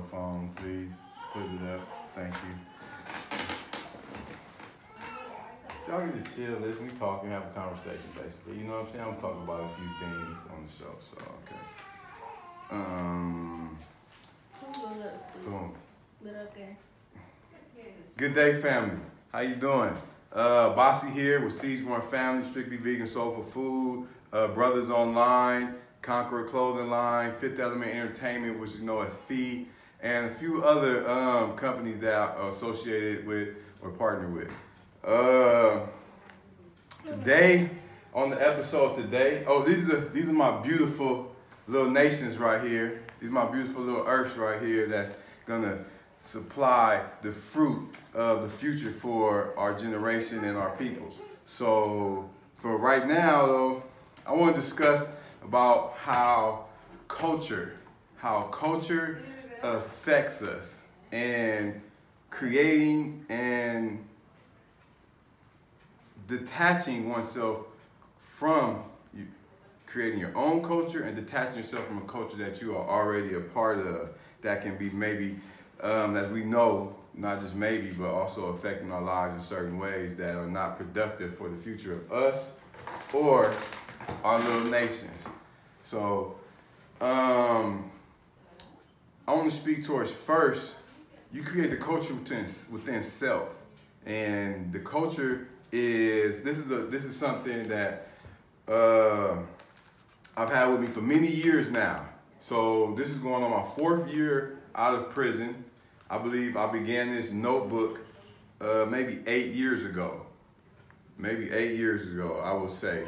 microphone, please. Put it up. Thank you. So y'all can just chill, listen, we talk and have a conversation, basically. You know what I'm saying? I'm talking about a few things on the show, so okay. Boom. But okay. Good day, family. How you doing? Bossy here with Seeds Growing Family, Strictly Vegan Soulful Food, Brothers Online, Conqueror Clothing Line, Fifth Element Entertainment, which you know as Feed, and a few other companies that are associated with or partner with. Today, on the episode today, these are my beautiful little nations right here. These are my beautiful little earths right here that's gonna supply the fruit of the future for our generation and our people. So for right now though, I want to discuss about how culture affects us and creating and detaching oneself from creating your own culture and detaching yourself from a culture that you are already a part of that can be maybe, as we know, not just maybe, but also affecting our lives in certain ways that are not productive for the future of us or our little nations. So I want to speak towards first, you create the culture within self. And the culture is, this is something that I've had with me for many years now. So this is going on my 4th year out of prison. I believe I began this notebook maybe 8 years ago. Maybe 8 years ago, I would say.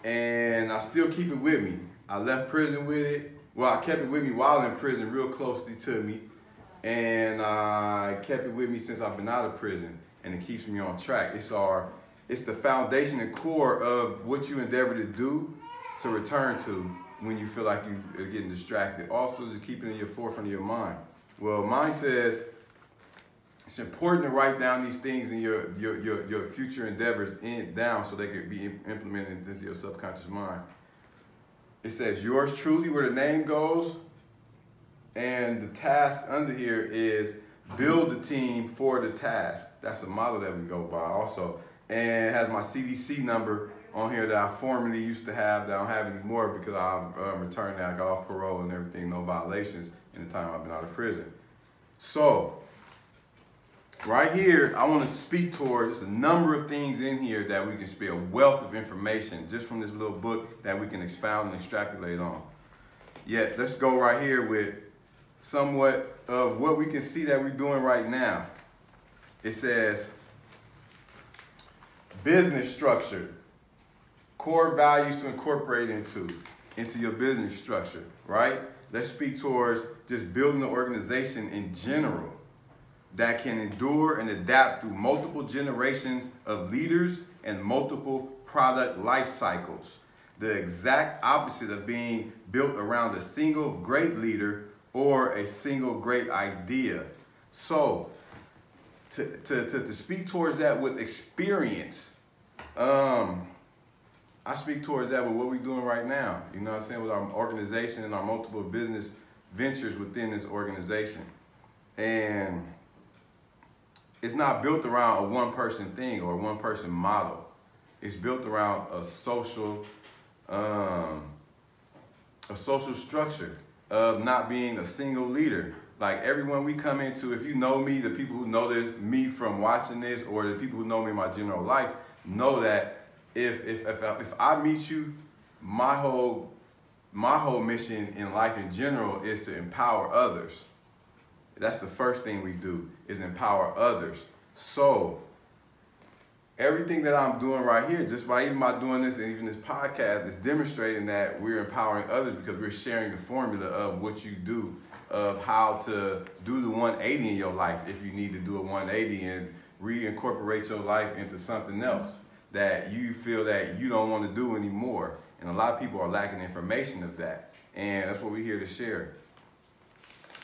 And I still keep it with me. I left prison with it. Well, I kept it with me while in prison, real closely to me. And I kept it with me since I've been out of prison. And it keeps me on track. It's the foundation and core of what you endeavor to do to return to when you feel like you're getting distracted. Also, just keep it in your forefront of your mind. Well, mine says it's important to write down these things in your future endeavors down so they could be implemented into your subconscious mind. It says yours truly, where the name goes, and the task under here is build the team for the task. That's a model that we go by also. And it has my CDC number on here that I formerly used to have that I don't have anymore because I've returned now. I got off parole and everything, no violations in the time I've been out of prison. So, right here, I want to speak towards a number of things in here that we can spare a wealth of information just from this little book that we can expound and extrapolate on. Yet, let's go right here with somewhat of what we can see that we're doing right now. It says, business structure, core values to incorporate into your business structure, right? Let's speak towards just building an organization in general that can endure and adapt through multiple generations of leaders and multiple product life cycles. The exact opposite of being built around a single great leader or a single great idea. So, to speak towards that with experience, I speak towards that with what we're doing right now. You know what I'm saying? With our organization and our multiple business ventures within this organization. And it's not built around a one-person thing or a one-person model. It's built around a social structure of not being a single leader. Like everyone we come into, if you know me, the people who know this, me from watching this, or the people who know me in my general life, know that if I meet you, my whole mission in life in general is to empower others. That's the first thing we do, is empower others. So everything that I'm doing right here, just by doing this and even this podcast, is demonstrating that we're empowering others because we're sharing the formula of what you do, of how to do the 180 in your life if you need to do a 180 and reincorporate your life into something else that you feel that you don't want to do anymore. And a lot of people are lacking information of that. And that's what we're here to share.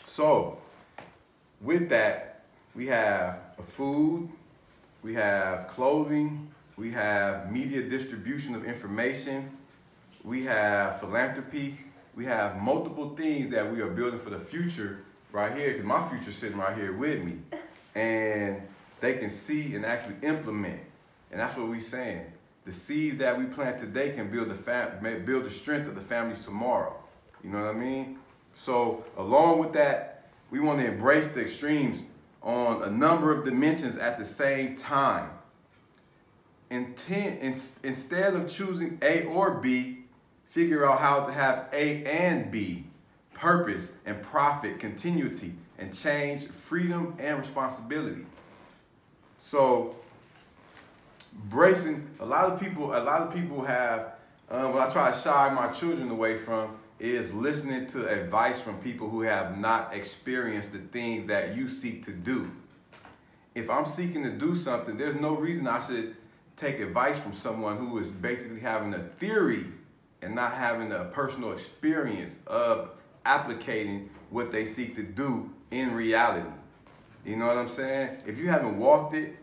So, with that, we have food, we have clothing, we have media distribution of information, we have philanthropy, we have multiple things that we are building for the future right here, because my future's sitting right here with me. And they can see and actually implement. And that's what we're saying. The seeds that we plant today can build the strength of the families tomorrow. You know what I mean? So along with that, we want to embrace the extremes on a number of dimensions at the same time. Instead of choosing A or B, figure out how to have A and B, purpose and profit, continuity and change, freedom and responsibility. So embracing, a lot of people have, what I try to shy my children away from is listening to advice from people who have not experienced the things that you seek to do. If I'm seeking to do something, there's no reason I should take advice from someone who is basically having a theory and not having a personal experience of applicating what they seek to do in reality. You know what I'm saying? If you haven't walked it,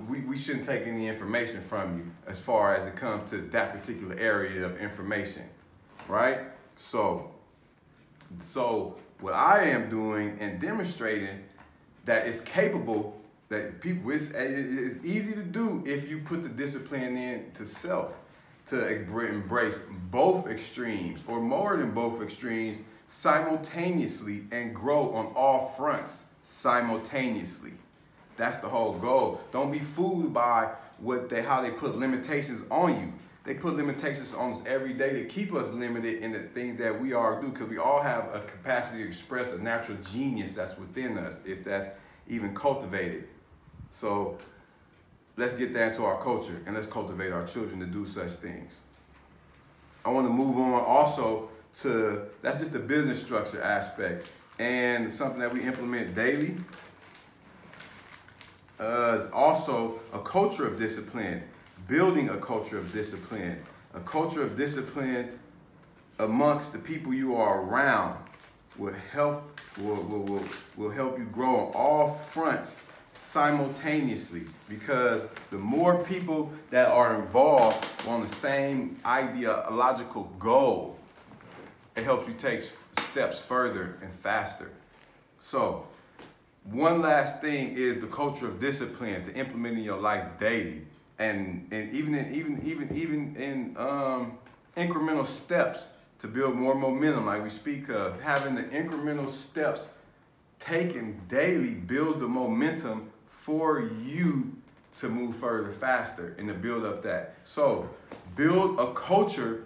we shouldn't take any information from you as far as it comes to that particular area of information, right? So what I am doing and demonstrating that it's capable, that people, it's easy to do if you put the discipline in to self, to embrace both extremes or more than both extremes simultaneously and grow on all fronts simultaneously. That's the whole goal. Don't be fooled by how they put limitations on you. They put limitations on us every day to keep us limited in the things that we are do, because we all have a capacity to express a natural genius that's within us, if that's even cultivated. So let's get that into our culture and let's cultivate our children to do such things. I want to move on also to, that's just the business structure aspect, and something that we implement daily. Also a culture of discipline, building a culture of discipline. A culture of discipline amongst the people you are around will help you grow on all fronts simultaneously, because the more people that are involved on the same ideological goal, it helps you take steps further and faster. So one last thing is the culture of discipline to implement in your life daily, and even in incremental steps to build more momentum, like we speak of. Having the incremental steps taken daily builds the momentum for you to move further faster and to build up that. So build a culture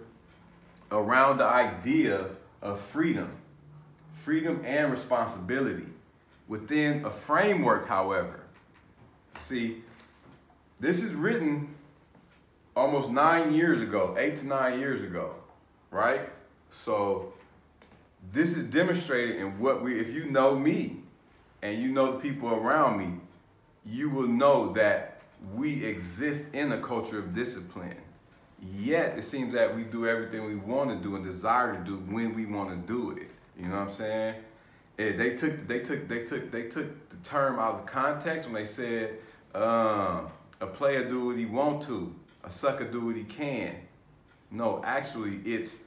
around the idea of freedom and responsibility. Within a framework, however. See, this is written almost 9 years ago, 8 to 9 years ago, right? So this is demonstrated in if you know me and you know the people around me, you will know that we exist in a culture of discipline. Yet it seems that we do everything we want to do and desire to do when we want to do it. You know what I'm saying? They took the term out of context when they said a player do what he want to, a sucker do what he can. No, actually, it's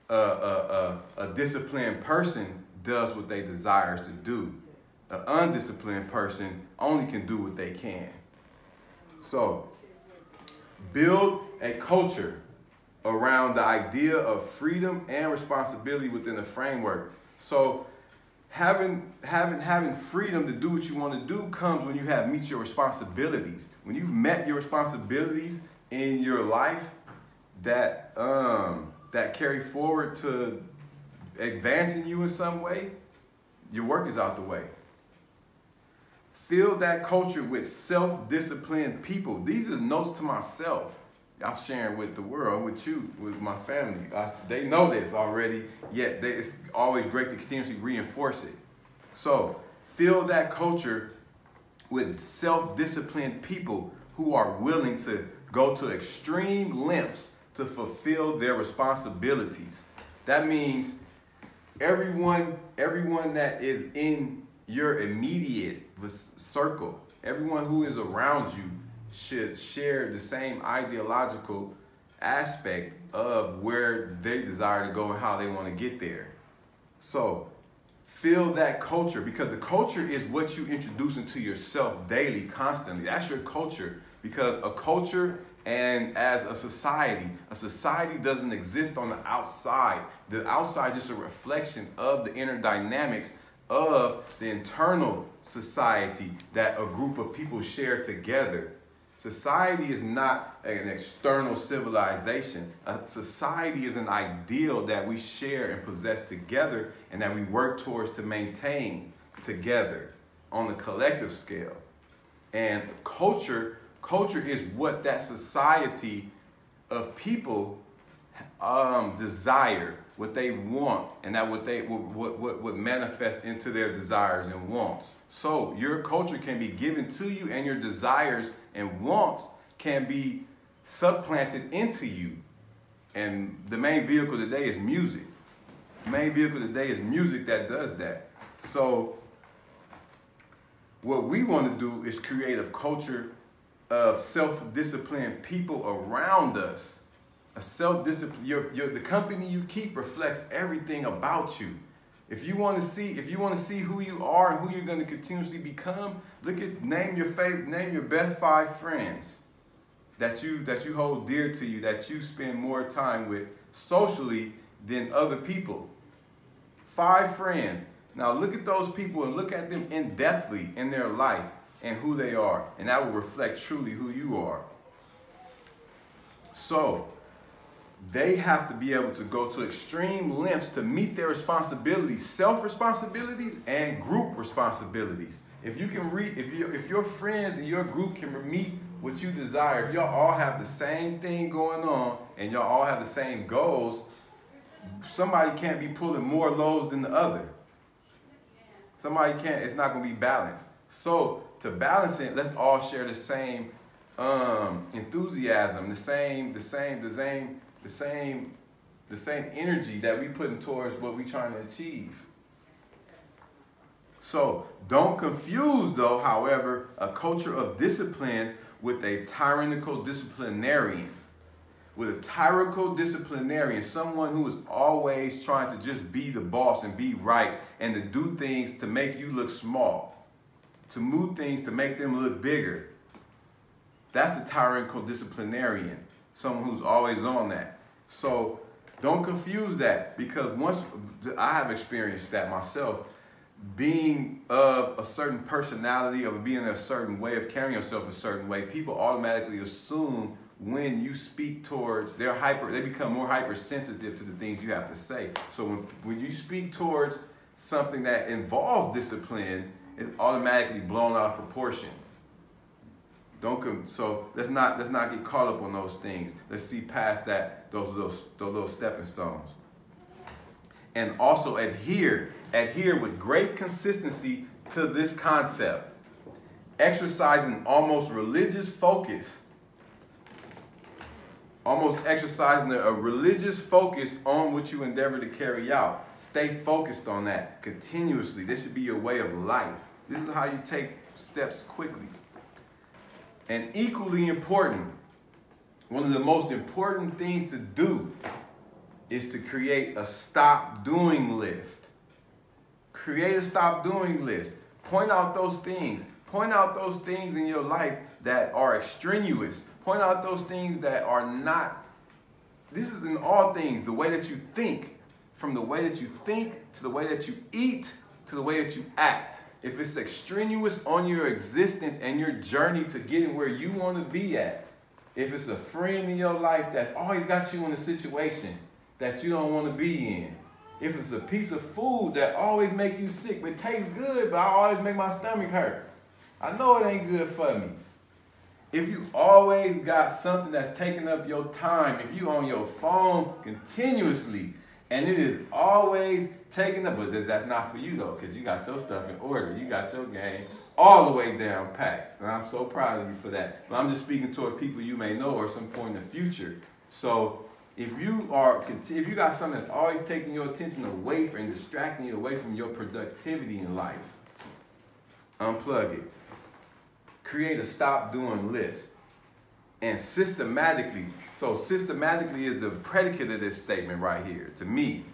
a disciplined person does what they desires to do. An undisciplined person only can do what they can. So build a culture around the idea of freedom and responsibility within a framework. So having freedom to do what you want to do comes when you have meet your responsibilities. When you've met your responsibilities in your life that carry forward to advancing you in some way, your work is out the way. Fill that culture with self-disciplined people. These are the notes to myself I'm sharing with the world, with you, with my family. They know this already, yet it's always great to continuously reinforce it. So fill that culture with self-disciplined people who are willing to go to extreme lengths to fulfill their responsibilities. That means everyone that is in your immediate circle, everyone who is around you, should share the same ideological aspect of where they desire to go and how they want to get there. So Feel that culture, because the culture is what you introduce into yourself daily, constantly. That's your culture, because a culture and as a society doesn't exist on the outside. The outside is just a reflection of the inner dynamics of the internal society that a group of people share together. Society is not an external civilization. A society is an ideal that we share and possess together and that we work towards to maintain together on a collective scale. And culture is what that society of people desire, what they want, and that what manifests into their desires and wants. So your culture can be given to you, and your desires and wants can be supplanted into you. And the main vehicle today is music. The main vehicle today is music that does that. So what we want to do is create a culture of self-disciplined people around us. A self-discipline. The company you keep reflects everything about you. If you want to see who you are and who you're going to continuously become, name your best 5 friends that you hold dear to you, that you spend more time with socially than other people. 5 friends. Now look at those people and look at them in-depthly in their life and who they are, and that will reflect truly who you are. So they have to be able to go to extreme lengths to meet their responsibilities, self-responsibilities and group responsibilities. If your friends and your group can meet what you desire, if y'all all have the same thing going on and y'all all have the same goals, somebody can't be pulling more loads than the other. Somebody can't, it's not going to be balanced. So to balance it, let's all share the same enthusiasm, the same energy that we putting towards what we're trying to achieve. So don't confuse, though, however, a culture of discipline with a tyrannical disciplinarian. With a tyrannical disciplinarian, someone who is always trying to just be the boss and be right and to do things to make you look small, to move things to make them look bigger. That's a tyrannical disciplinarian, someone who's always on that. So don't confuse that, because once I have experienced that myself, being of a certain personality, of being a certain way, of carrying yourself a certain way, people automatically assume when you speak towards, they become more hypersensitive to the things you have to say. So when you speak towards something that involves discipline, it's automatically blown out of proportion. So let's not get caught up on those things. Let's see past that, those little stepping stones. And also adhere with great consistency to this concept. Exercising almost religious focus. Almost exercising a religious focus on what you endeavor to carry out. Stay focused on that continuously. This should be your way of life. This is how you take steps quickly. And equally important, one of the most important things to do is to create a stop doing list. Create a stop doing list. Point out those things. Point out those things in your life that are extraneous. Point out those things that are not. This is in all things, the way that you think. From the way that you think, to the way that you eat, to the way that you act. If it's extraneous on your existence and your journey to getting where you want to be at, if it's a friend in your life that's always got you in a situation that you don't want to be in, if it's a piece of food that always make you sick, but tastes good, but I always make my stomach hurt, I know it ain't good for me. If you always got something that's taking up your time, if you on your phone continuously, and it is always taking up, but that's not for you though, because you got your stuff in order. You got your game all the way down packed. And I'm so proud of you for that. But I'm just speaking toward people you may know or some point in the future. So if you got something that's always taking your attention away from and distracting you away from your productivity in life, unplug it. Create a stop doing list. And systematically, so systematically is the predicate of this statement right here, to me.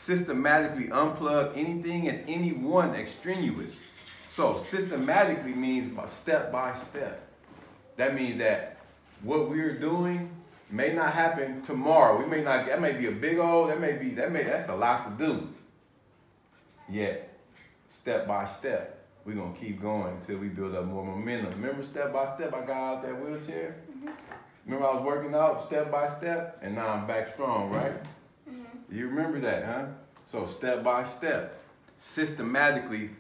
systematically unplug anything and anyone extraneous. So systematically means step by step. That means that what we're doing may not happen tomorrow. We may not, that may be a big old, that's a lot to do. Yet, step by step, we're gonna keep going until we build up more momentum. Remember step by step, I got out that wheelchair? Remember I was working out step by step, and now I'm back strong, right? You remember that, huh? So step by step, systematically,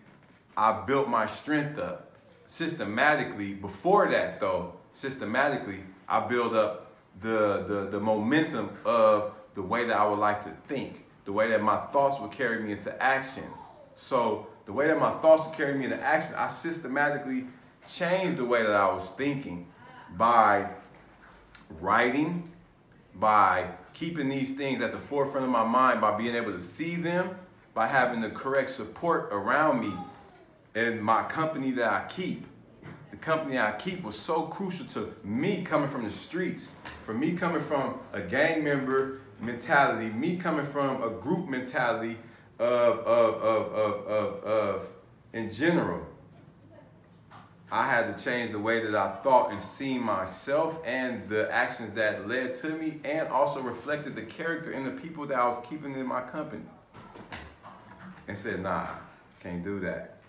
I built my strength up. Systematically, before that though, systematically, I build up the momentum of the way that I would like to think, the way that my thoughts would carry me into action. So the way that my thoughts would carry me into action, I systematically changed the way that I was thinking by writing, by keeping these things at the forefront of my mind, by being able to see them, by having the correct support around me and my company that I keep. The company I keep was so crucial to me coming from the streets, for me coming from a gang member mentality, me coming from a group mentality of in general. I had to change the way that I thought and seen myself and the actions that led to me, and also reflected the character and the people that I was keeping in my company. And said, nah, can't do that.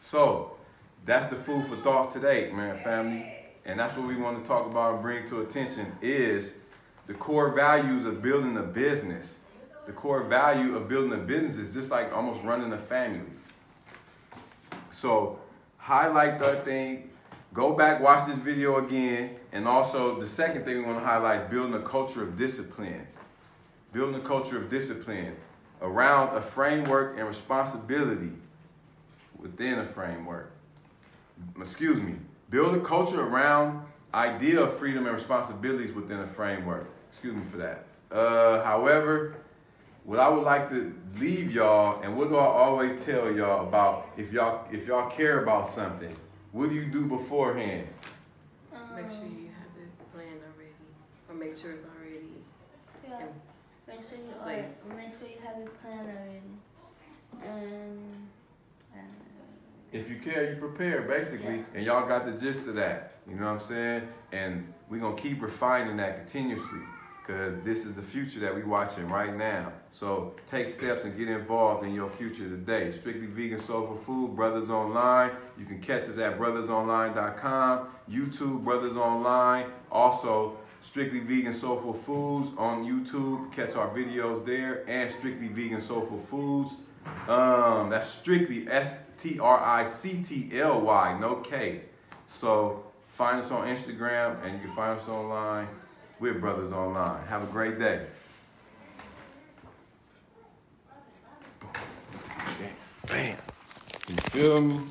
So that's the food for thought today, man, family. And that's what we want to talk about and bring to attention is the core values of building a business. The core value of building a business is just like almost running a family. So highlight that thing, go back, watch this video again, and also the second thing we want to highlight is building a culture of discipline. Building a culture of discipline around a framework and responsibility within a framework. Excuse me. Build a culture around idea of freedom and responsibilities within a framework. Excuse me for that. However, what I would like to leave y'all, and what do I always tell y'all about if y'all care about something, what do you do beforehand? Make sure you have it planned already, or make sure it's already. Yeah. Make sure you have it planned already, and if you care, you prepare, basically, yeah. And y'all got the gist of that. You know what I'm saying? And we're gonna keep refining that continuously, because this is the future that we're watching right now. So take steps and get involved in your future today. Strictly Vegan Soulful Food, Brothers Online. You can catch us at brothersonline.com, YouTube, Brothers Online. Also, Strictly Vegan Soulful Foods on YouTube. Catch our videos there, and Strictly Vegan Soulful Foods. That's Strictly STRICTLY, no K. So find us on Instagram, and you can find us online. We're Brothers Online. Have a great day. Bam, bam. You feel me?